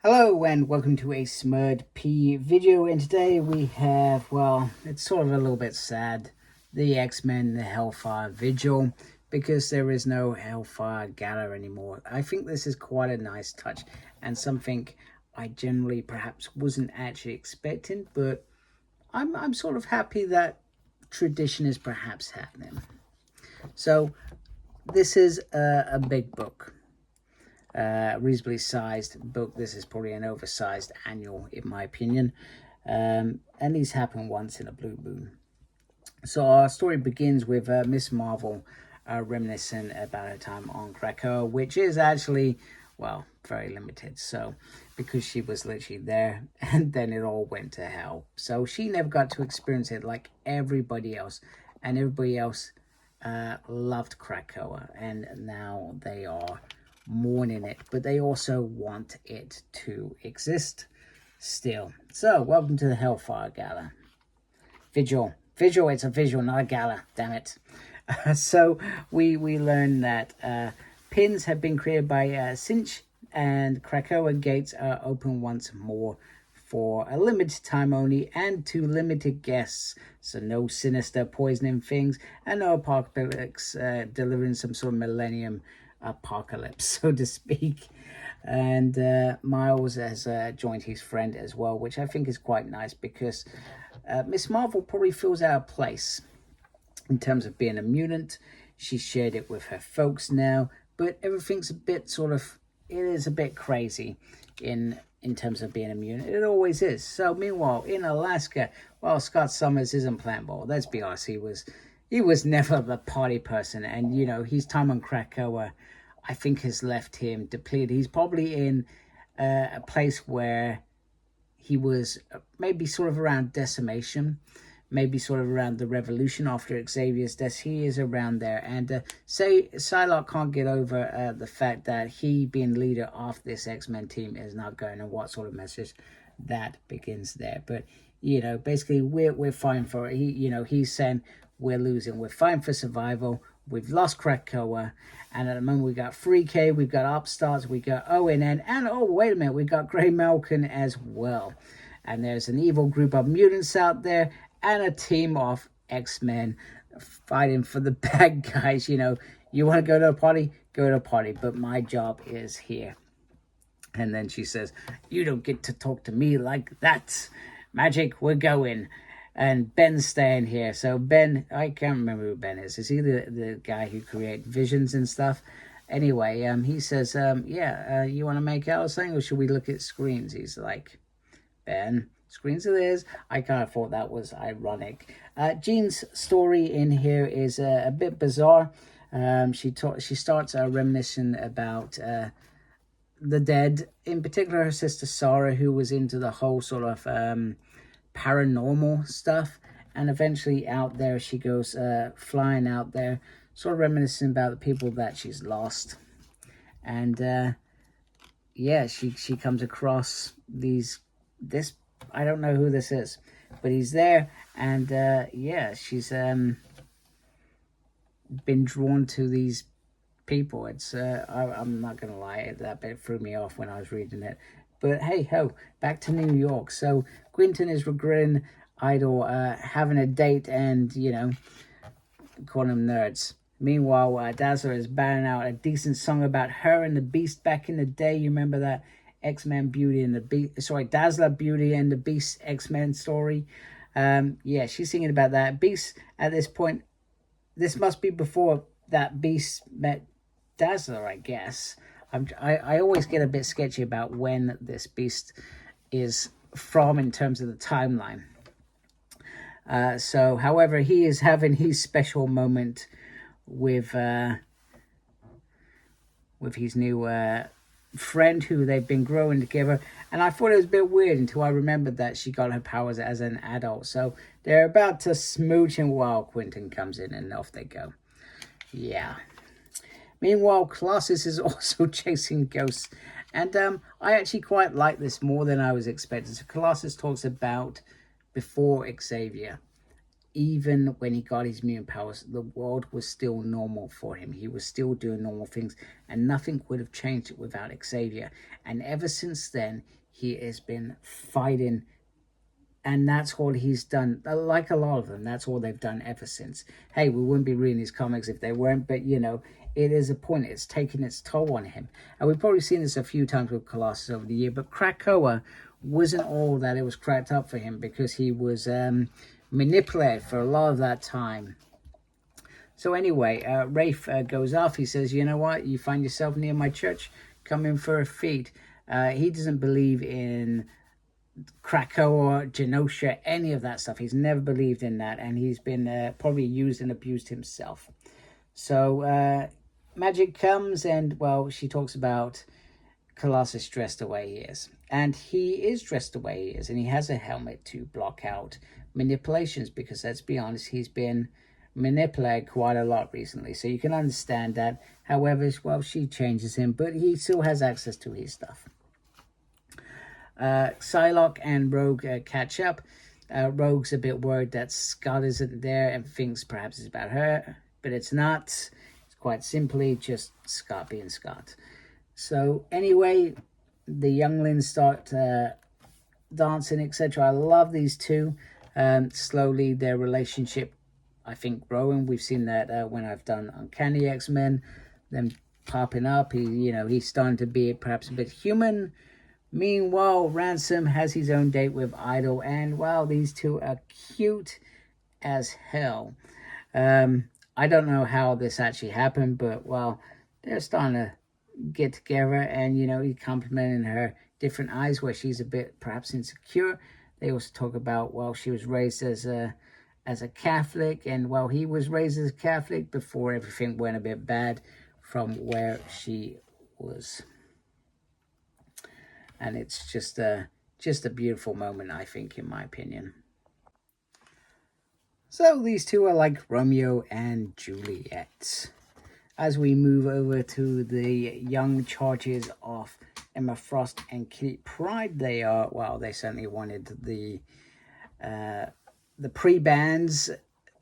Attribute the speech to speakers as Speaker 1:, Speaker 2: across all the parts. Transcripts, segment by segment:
Speaker 1: Hello and welcome to a Smurd P video, and today we have, well, it's sort of a little bit sad, the X-Men, the Hellfire Vigil, because there is no Hellfire Gala anymore. I think this is quite a nice touch and something I generally perhaps wasn't actually expecting, but I'm sort of happy that tradition is perhaps happening. So this is a big book. Reasonably sized book. This is probably an oversized annual in my opinion, and these happen once in a blue moon. So our story begins with Miss Marvel reminiscing about her time on Krakoa, which is actually, well, very limited. So because she was literally there and then it all went to hell, so she never got to experience it like everybody else, and everybody else loved Krakoa, and now they are mourning it, but they also want it to exist still. So welcome to the Hellfire Gala. Vigil, it's a visual, not a gala, damn it. So we learn that pins have been created by Cinch, and Krakoa gates are open once more for a limited time only and to limited guests. So no sinister poisoning things and no apocalypse delivering some sort of millennium apocalypse, so to speak. And Miles has joined his friend as well, which I think is quite nice because Miss Marvel probably feels out of place in terms of being a mutant. She shared it with her folks now, but everything's a bit sort of, it is a bit crazy in terms of being a mutant. It always is. So meanwhile, in Alaska, well, Scott Summers isn't playing ball. Let's be honest, he was never the party person, and you know, his time on Krakoa, I think, has left him depleted. He's probably in a place where he was maybe sort of around decimation, maybe sort of around the revolution after Xavier's death. He is around there, and say Psylocke can't get over the fact that he being leader of this X-Men team is not going, and what sort of message that begins there. But you know, basically we're fine for it. He's saying we're losing, we're fine for survival. We've lost Krakoa, and at the moment we got 3K, we've got Upstarts, we got ONN, and oh wait a minute, we got Grey Malkin as well. And there's an evil group of mutants out there and a team of X-Men fighting for the bad guys. You know, you want to go to a party, go to a party, but my job is here. And then she says, you don't get to talk to me like that. Magic, we're going. And Ben's staying here. So Ben, I can't remember who Ben is. Is he the guy who creates visions and stuff? Anyway, he says, you want to make out or something, or should we look at screens? He's like, Ben, screens it is. I kind of thought that was ironic. Jean's story in here is a bit bizarre. She starts reminiscing about the dead, in particular her sister Sarah, who was into the whole sort of paranormal stuff, and eventually out there she goes flying out there, sort of reminiscing about the people that she's lost. And she comes across this, I don't know who this is, but he's there, and she's been drawn to these people. It's I'm not gonna lie, that bit threw me off when I was reading it. But hey ho, back to New York. So Quentin is regretting Idol having a date and, you know, calling them nerds. Meanwhile, Dazzler is banging out a decent song about her and the Beast back in the day. You remember that X-Men Beauty and the Beast, sorry, Dazzler Beauty and the Beast X-Men story? She's singing about that. Beast, at this point, this must be before that Beast met Dazzler, I guess. I always get a bit sketchy about when this Beast is from in terms of the timeline. However, he is having his special moment with his new friend who they've been growing together. And I thought it was a bit weird until I remembered that she got her powers as an adult. So they're about to smooch, and while Quentin comes in and off they go. Yeah. Meanwhile, Colossus is also chasing ghosts, and I actually quite like this more than I was expecting. So Colossus talks about before Xavier. even when he got his mutant powers, the world was still normal for him. He was still doing normal things, and nothing would have changed without Xavier. And ever since then, he has been fighting, and that's all he's done. Like a lot of them, that's all they've done ever since. Hey, we wouldn't be reading his comics if they weren't, but you know, it is a point. It's taken its toll on him. And we've probably seen this a few times with Colossus over the year, but Krakoa wasn't all that it was cracked up for him, because he was manipulated for a lot of that time. So anyway, Rafe goes off. He says, you know what? You find yourself near my church, come in for a feed. He doesn't believe in Krakoa, Genosha, any of that stuff. He's never believed in that, and he's been probably used and abused himself. So Magic comes, and, well, she talks about Colossus dressed the way he is. And he is dressed the way he is, and he has a helmet to block out manipulations, because let's be honest, he's been manipulated quite a lot recently. So you can understand that. However, well, she changes him, but he still has access to his stuff. Psylocke and Rogue catch up. Rogue's a bit worried that Scott isn't there and thinks perhaps it's about her, but it's not. It's quite simply just Scott being Scott. So anyway, the younglings start dancing, etc. I love these two. Slowly their relationship, I think, growing. We've seen that when I've done Uncanny X-Men, them popping up. He's starting to be perhaps a bit human. Meanwhile, Ransom has his own date with Idol, and wow, these two are cute as hell. I don't know how this actually happened, but well, they're starting to get together, and he complimenting her different eyes where she's a bit perhaps insecure. They also talk about, well, she was raised as a Catholic, and well, he was raised as a Catholic before everything went a bit bad from where she was. And it's just a beautiful moment, I think, in my opinion. So these two are like Romeo and Juliet. As we move over to the young charges of Emma Frost and Kitty Pryde, they certainly wanted the pre-bands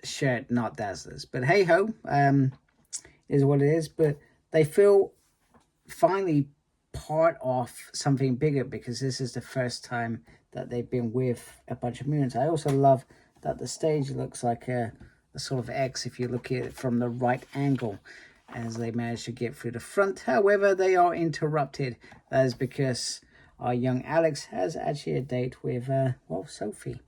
Speaker 1: shirt, not Dazzler's. But hey ho, is what it is. But they feel finally part of something bigger, because this is the first time that they've been with a bunch of mutants. I also love that the stage looks like a sort of X if you look at it from the right angle, as they manage to get through the front. However, they are interrupted. That is because our young Alex has actually a date with Sophie,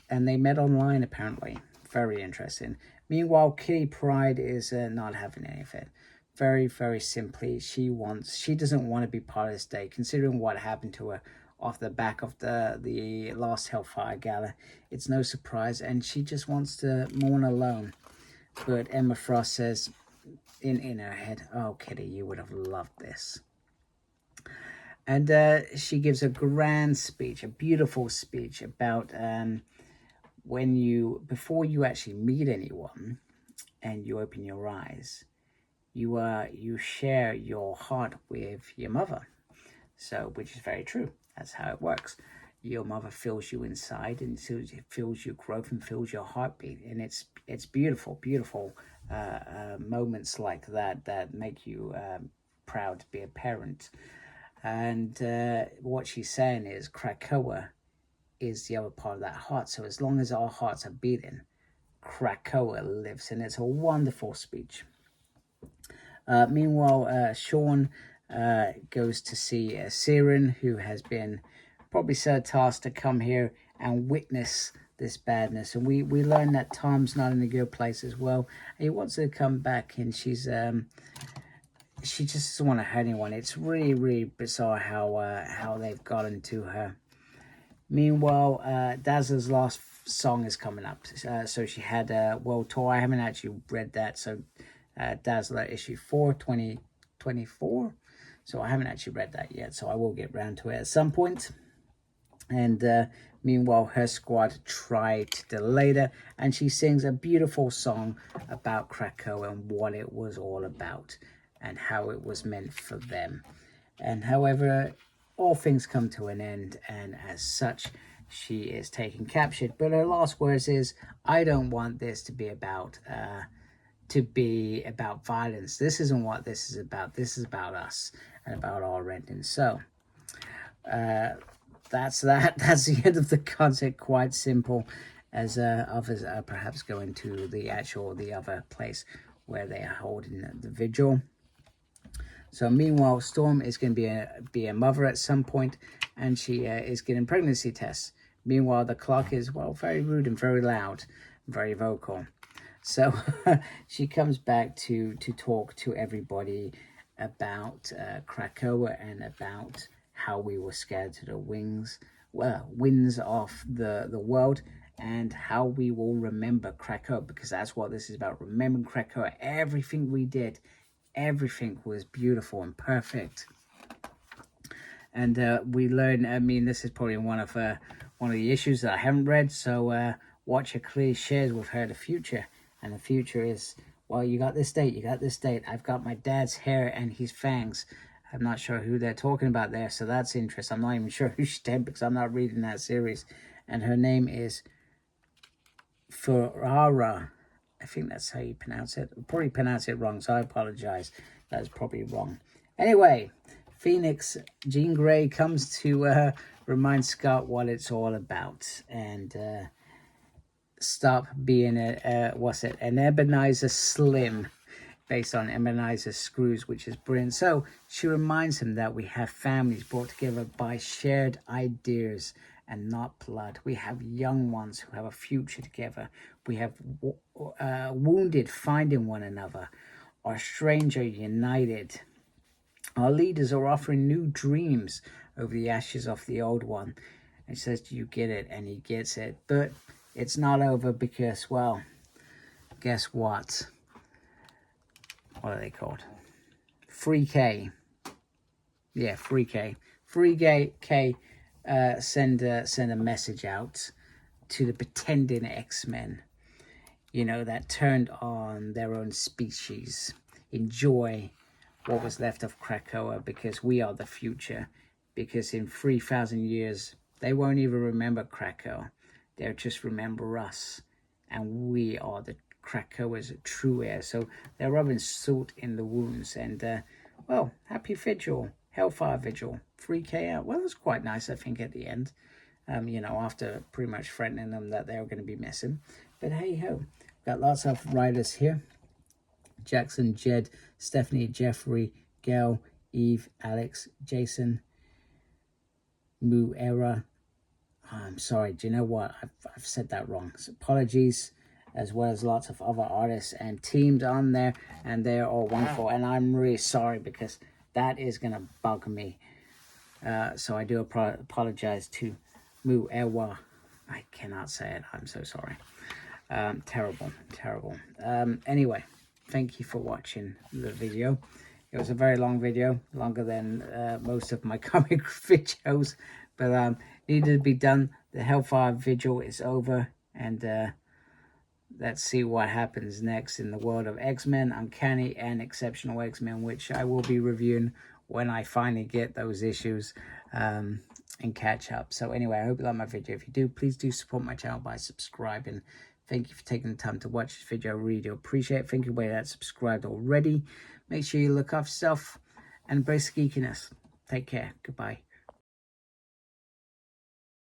Speaker 1: and they met online apparently. Very interesting. Meanwhile, Kitty Pryde is not having any of it. Very, very simply, she doesn't want to be part of this day, considering what happened to her off the back of the last Hellfire Gala. It's no surprise, and she just wants to mourn alone. But Emma Frost says in her head, "Oh, Kitty, you would have loved this." And she gives a grand speech, a beautiful speech about before you actually meet anyone and you open your eyes, you share your heart with your mother. So, which is very true. That's how it works. Your mother fills you inside, and it fills your growth and fills your heartbeat. And it's beautiful, beautiful moments like that make you proud to be a parent. And what she's saying is Krakoa is the other part of that heart. So as long as our hearts are beating, Krakoa lives. And it's a wonderful speech. Meanwhile, Sean goes to see Siren, who has been probably tasked to come here and witness this badness. And we learn that Tom's not in a good place as well. And he wants her to come back, and she just doesn't want to hurt anyone. It's really, really bizarre how they've gotten to her. Meanwhile, Dazzler's last song is coming up. So she had a world tour. I haven't actually read that. So Dazzler issue 4, 2024. So I haven't actually read that yet. So I will get round to it at some point. And meanwhile, her squad try to delay her. And she sings a beautiful song about Krakoa and what it was all about, and how it was meant for them. And however, all things come to an end, and as such, she is taken captured. But her last words is, I don't want this to be about violence. This isn't what this is about. This is about us and about our ending. So that's that. That's the end of the concept. Quite simple, as others are perhaps going to the other place where they are holding the vigil. So meanwhile, Storm is going to be a mother at some point, and she is getting pregnancy tests. Meanwhile, the clock is, well, very rude and very loud, very vocal. So she comes back to talk to everybody about Krakoa and about how we were scared to the winds of the world, and how we will remember Krakoa, because that's what this is about, remembering Krakoa. Everything we did, everything was beautiful and perfect. And we learn, I mean, this is probably one of the issues that I haven't read, so Watcher clearly shares with her the future. And the future is, well, you got this date, I've got my dad's hair and his fangs. I'm not sure who they're talking about there, so that's interesting. I'm not even sure who she's dead, because I'm not reading that series. And her name is Ferrara. I think that's how you pronounce it. I'll probably pronounce it wrong, so I apologize. That's probably wrong. Anyway, Phoenix, Jean Grey, comes to remind Scott what it's all about, and stop being an Ebenezer Slim, based on Ebenezer Screws, which is brilliant. So she reminds him that we have families brought together by shared ideas and not blood. We have young ones who have a future together. We have wounded finding one another. Our stranger united. Our leaders are offering new dreams over the ashes of the old one. And he says, do you get it? And he gets it. But it's not over, because, well, guess what? What are they called? Free K. Yeah, Free K. Free K send a message out to the pretending X-Men, you know, that turned on their own species. Enjoy what was left of Krakoa, because we are the future. Because in 3,000 years, they won't even remember Krakoa. They'll just remember us. And we are the Krakoa's true heirs. So they're rubbing salt in the wounds. And, well, happy Vigil. Hellfire Vigil. 3K out. Well, it was quite nice, I think, at the end. You know, after pretty much threatening them that they were going to be missing. But hey-ho. Got lots of writers here. Jackson, Jed, Stephanie, Jeffrey, Gail, Eve, Alex, Jason, Muera. I'm sorry, do you know what? I've said that wrong. So apologies, as well as lots of other artists and teams on there, and they're all wonderful. And I'm really sorry, because that is going to bug me. So I do apologize to Muera. I cannot say it. I'm so sorry. Terrible. Anyway, thank you for watching the video. It was a very long video, longer than most of my comic videos, but needed to be done. The Hellfire Vigil is over, and let's see what happens next in the world of X-Men, Uncanny and Exceptional X-Men, which I will be reviewing when I finally get those issues and catch up. So anyway, I hope you like my video. If you do, please do support my channel by subscribing. Thank you for taking the time to watch this video. I really do appreciate it. Thank you everybody that's subscribed already. Make sure you look after yourself and embrace geekiness. Take care. Goodbye.